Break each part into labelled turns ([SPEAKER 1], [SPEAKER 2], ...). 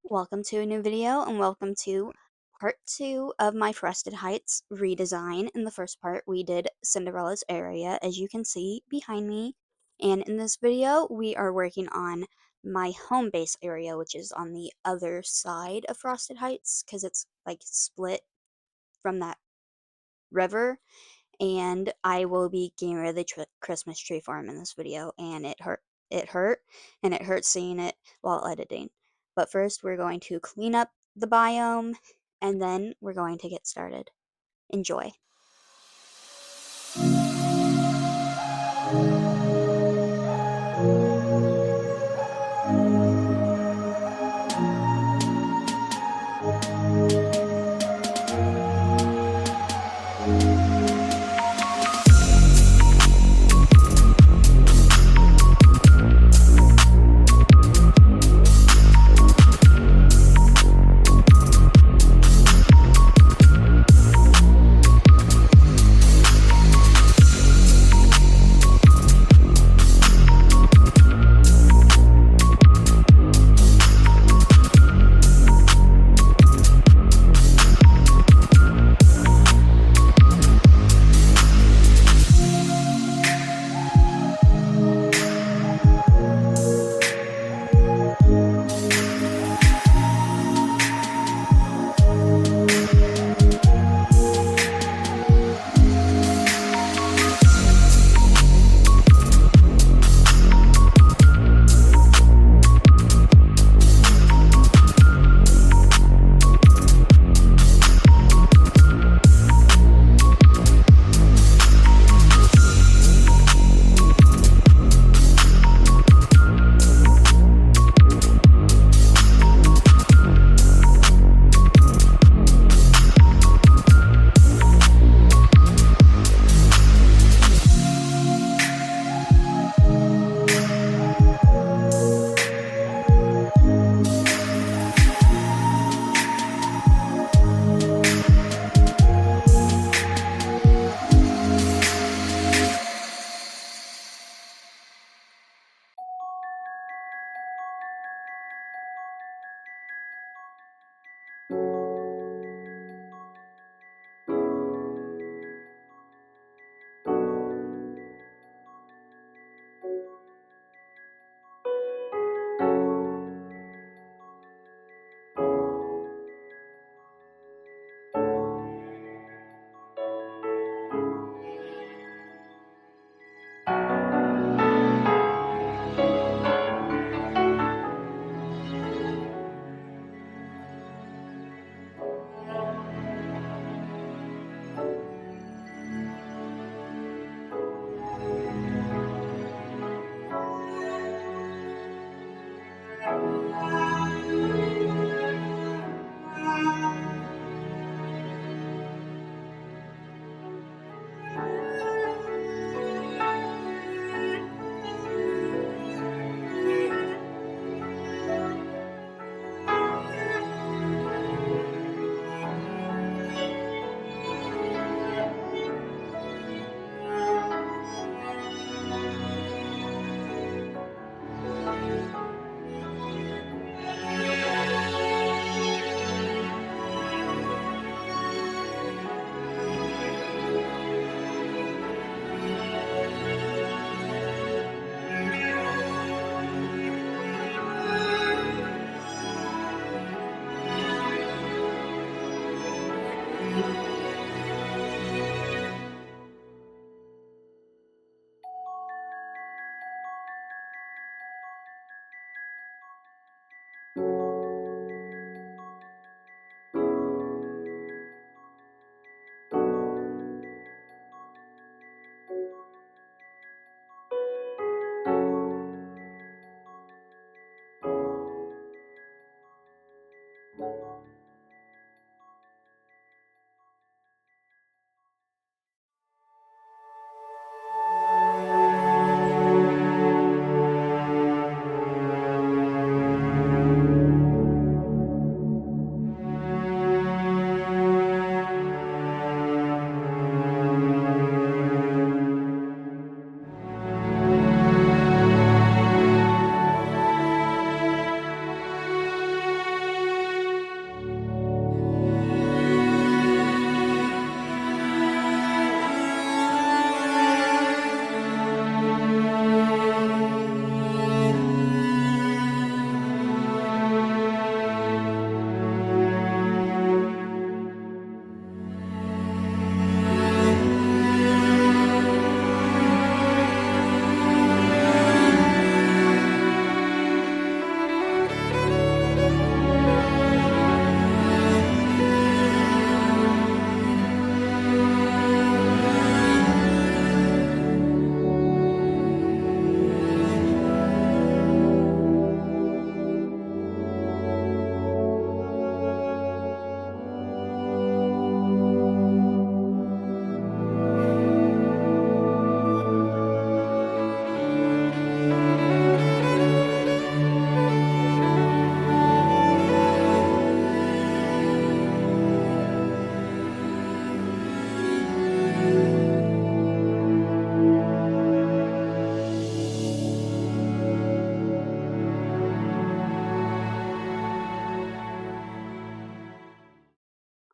[SPEAKER 1] Welcome to a new video and welcome to part 2 of my Frosted Heights redesign. In the first part we did Cinderella's area, as you can see behind me, and in this video we are working on my home base area, which is on the other side of Frosted Heights because it's like split from that river. And I will be getting rid of the Christmas tree farm in this video, and it hurt, and it hurts seeing it while editing. But first, we're going to clean up the biome, and then we're going to get started. Enjoy.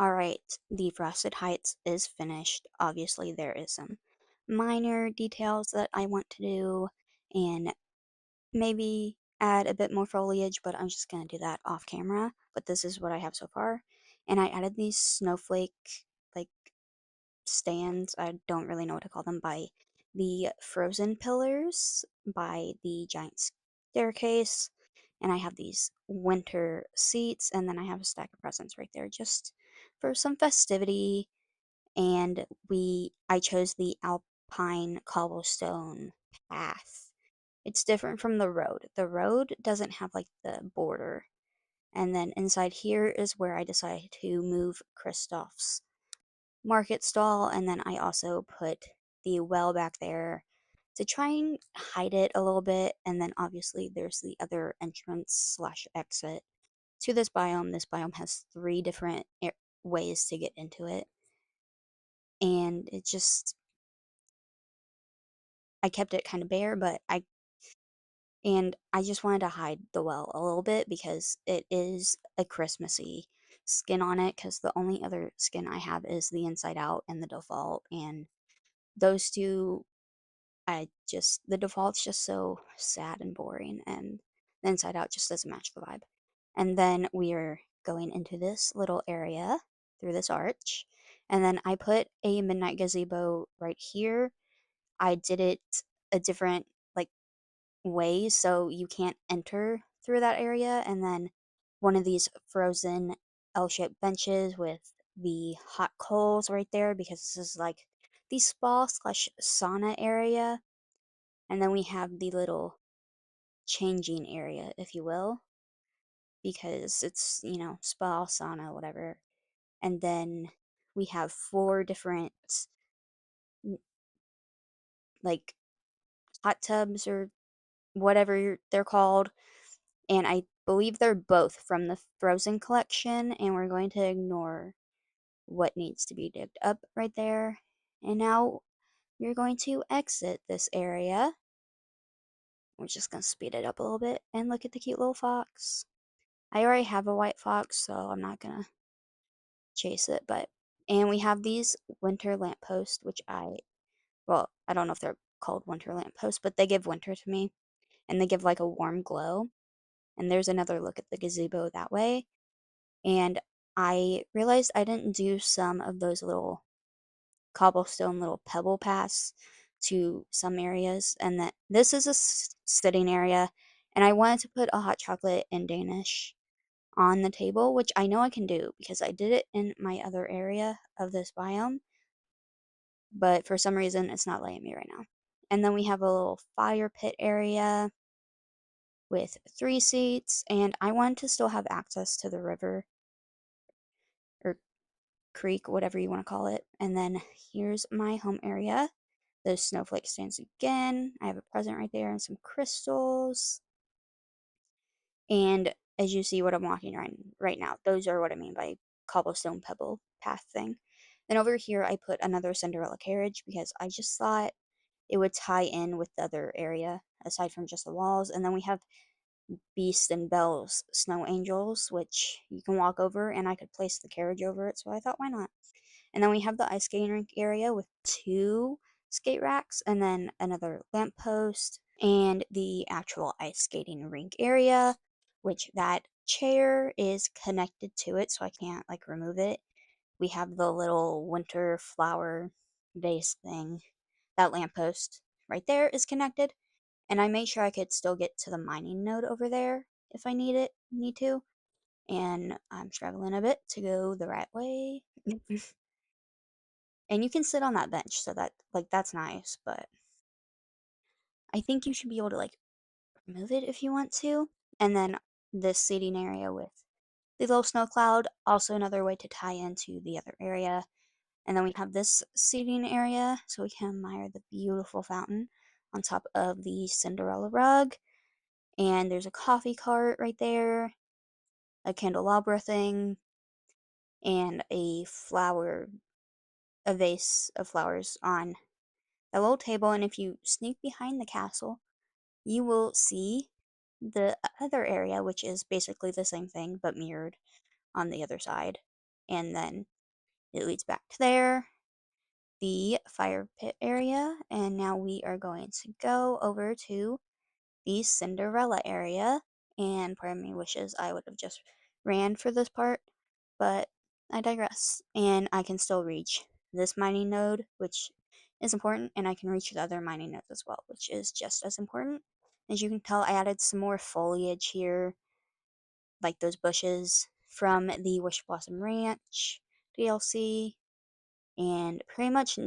[SPEAKER 1] Alright, the Frosted Heights is finished. Obviously, there is some minor details that I want to do, and maybe add a bit more foliage, but I'm just gonna do that off camera. But this is what I have so far. And I added these snowflake, like, stands, I don't really know what to call them, by the frozen pillars, by the giant staircase, and I have these winter seats, and then I have a stack of presents right there just for some festivity. And I chose the alpine cobblestone path. It's different from the road. The road doesn't have like the border. And then inside here is where I decided to move Kristoff's market stall, and then I also put the well back there to try and hide it a little bit. And then obviously there's the other entrance slash exit to this biome. This biome has three different ways to get into it, and I kept it kind of bare, but I just wanted to hide the well a little bit because it is a Christmassy skin on it, because the only other skin I have is the Inside Out and the Default, and those two, the Default's just so sad and boring, and the Inside Out just doesn't match the vibe. And then we are going into this little area through this arch, and then I put a midnight gazebo right here. I did it a different, like, ways so you can't enter through that area, and then one of these frozen L-shaped benches with the hot coals right there, because this is like the spa slash sauna area. And then we have the little changing area, if you will, because it's, spa, sauna, whatever. And then we have four different, like, hot tubs or whatever they're called, and I believe they're both from the Frozen collection, and we're going to ignore what needs to be digged up right there. And now we're going to exit this area. We're just going to speed it up a little bit and look at the cute little fox. I already have a white fox, so I'm not going to chase it, and we have these winter lampposts, which I don't know if they're called winter lampposts, but they give winter to me, and they give like a warm glow. And there's another look at the gazebo that way. And I realized I didn't do some of those little cobblestone little pebble paths to some areas, and that this is a sitting area, and I wanted to put a hot chocolate in Danish on the table, which I know I can do because I did it in my other area of this biome, but for some reason it's not letting me right now. And then we have a little fire pit area with 3 seats, and I wanted to still have access to the river or creek, whatever you want to call it. And then here's my home area. Those snowflake stands again. I have a present right there and some crystals. And as you see what I'm walking right now, those are what I mean by cobblestone pebble path thing. Then over here I put another Cinderella carriage because I just thought it would tie in with the other area aside from just the walls. And then we have Beast and Belle's snow angels, which you can walk over, and I could place the carriage over it, so I thought, why not? And then we have the ice skating rink area with 2 skate racks, and then another lamppost, and the actual ice skating rink area, which that chair is connected to it, so I can't like remove it. We have the little winter flower vase thing. That lamppost right there is connected, and I made sure I could still get to the mining node over there if I need to. And I'm struggling a bit to go the right way. And you can sit on that bench, so that's nice, but I think you should be able to like remove it if you want to. And then this seating area with the little snow cloud, also another way to tie into the other area. And then we have this seating area so we can admire the beautiful fountain on top of the Cinderella rug. And there's a coffee cart right there, a candelabra thing, and a vase of flowers on a little table. And if you sneak behind the castle, you will see the other area, which is basically the same thing but mirrored on the other side. And then it leads back to there, the fire pit area, and now we are going to go over to the Cinderella area. And part of me wishes I would have just ran for this part, but I digress. And I can still reach this mining node, which is important, and I can reach the other mining nodes as well, which is just as important. As you can tell, I added some more foliage here, like those bushes from the Wish Blossom Ranch DLC, and pretty much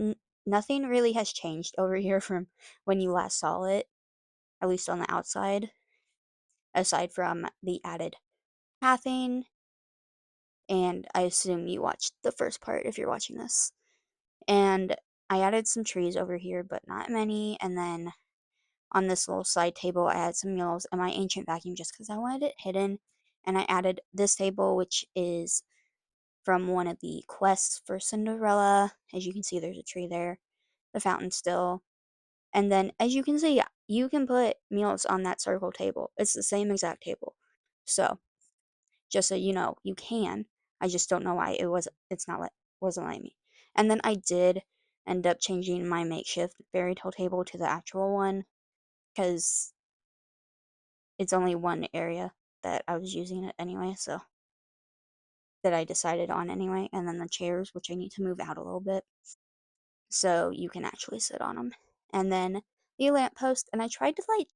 [SPEAKER 1] nothing really has changed over here from when you last saw it, at least on the outside, aside from the added pathing, and I assume you watched the first part if you're watching this. And I added some trees over here, but not many, and then on this little side table I added some mules and my ancient vacuum just because I wanted it hidden, and I added this table, which is from one of the quests for Cinderella. As you can see, there's a tree there, the fountain still. And then, as you can see, you can put meals on that circle table. It's the same exact table. So, just so you know, you can. I just don't know why wasn't letting me. And then I did end up changing my makeshift fairy tale table to the actual one, because it's only one area that I was using it anyway, so that I decided on anyway. And then the chairs, which I need to move out a little bit, so you can actually sit on them. And then the lamppost, and I tried to like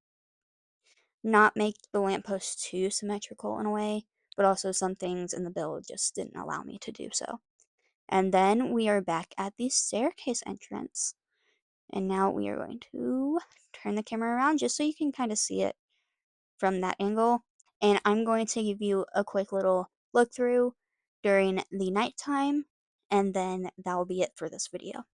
[SPEAKER 1] not make the lamppost too symmetrical in a way, but also some things in the build just didn't allow me to do so. And then we are back at the staircase entrance. And now we are going to turn the camera around just so you can kind of see it from that angle. And I'm going to give you a quick little look through during the nighttime, and then that will be it for this video.